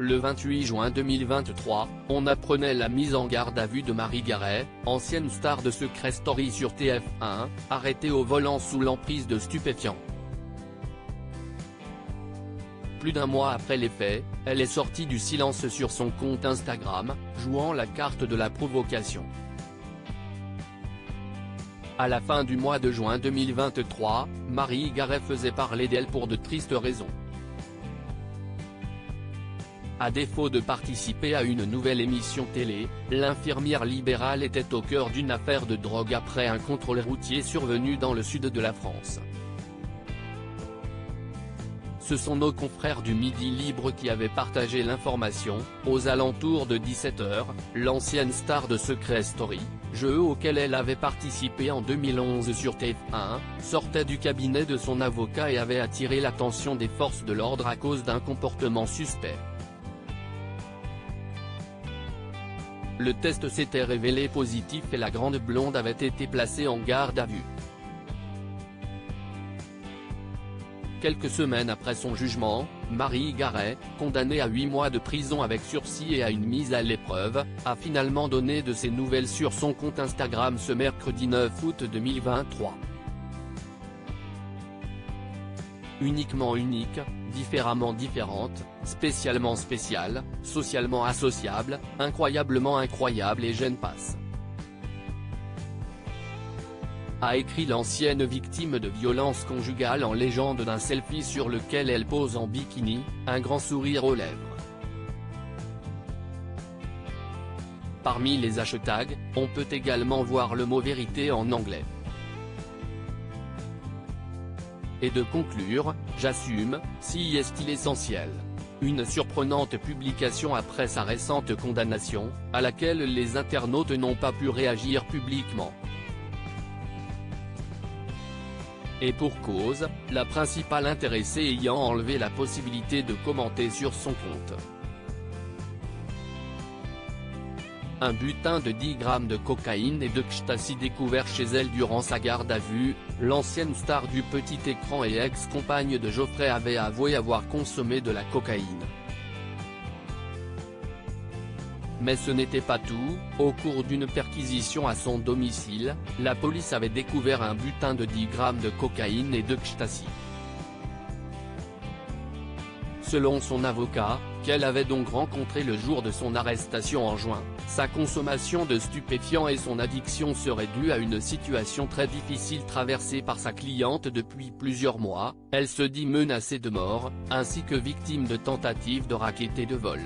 Le 28 juin 2023, on apprenait la mise en garde à vue de Marie Garet, ancienne star de Secret Story sur TF1, arrêtée au volant sous l'emprise de stupéfiants. Plus d'un mois après les faits, elle est sortie du silence sur son compte Instagram, jouant la carte de la provocation. À la fin du mois de juin 2023, Marie Garet faisait parler d'elle pour de tristes raisons. À défaut de participer à une nouvelle émission télé, l'infirmière libérale était au cœur d'une affaire de drogue après un contrôle routier survenu dans le sud de la France. Ce sont nos confrères du Midi Libre qui avaient partagé l'information. Aux alentours de 17 h, l'ancienne star de Secret Story, jeu auquel elle avait participé en 2011 sur TF1, sortait du cabinet de son avocat et avait attiré l'attention des forces de l'ordre à cause d'un comportement suspect. Le test s'était révélé positif et la grande blonde avait été placée en garde à vue. Quelques semaines après son jugement, Marie Garet, condamnée à 8 mois de prison avec sursis et à une mise à l'épreuve, a finalement donné de ses nouvelles sur son compte Instagram ce mercredi 9 août 2023. Uniquement unique, différemment différente, spécialement spéciale, socialement associable, incroyablement incroyable et j'en passe. A écrit l'ancienne victime de violences conjugales en légende d'un selfie sur lequel elle pose en bikini, un grand sourire aux lèvres. Parmi les hashtags, on peut également voir le mot vérité en anglais. Et de conclure, j'assume, si est-il essentiel. Une surprenante publication après sa récente condamnation, à laquelle les internautes n'ont pas pu réagir publiquement. Et pour cause, la principale intéressée ayant enlevé la possibilité de commenter sur son compte. Un butin de 10 grammes de cocaïne et de ecstasy découvert chez elle durant sa garde à vue, l'ancienne star du petit écran et ex-compagne de Geoffrey avait avoué avoir consommé de la cocaïne. Mais ce n'était pas tout, au cours d'une perquisition à son domicile, la police avait découvert un butin de 10 grammes de cocaïne et de ecstasy. Selon son avocat, qu'elle avait donc rencontré le jour de son arrestation en juin, sa consommation de stupéfiants et son addiction seraient dues à une situation très difficile traversée par sa cliente depuis plusieurs mois. Elle se dit menacée de mort, ainsi que victime de tentatives de racket et de vol.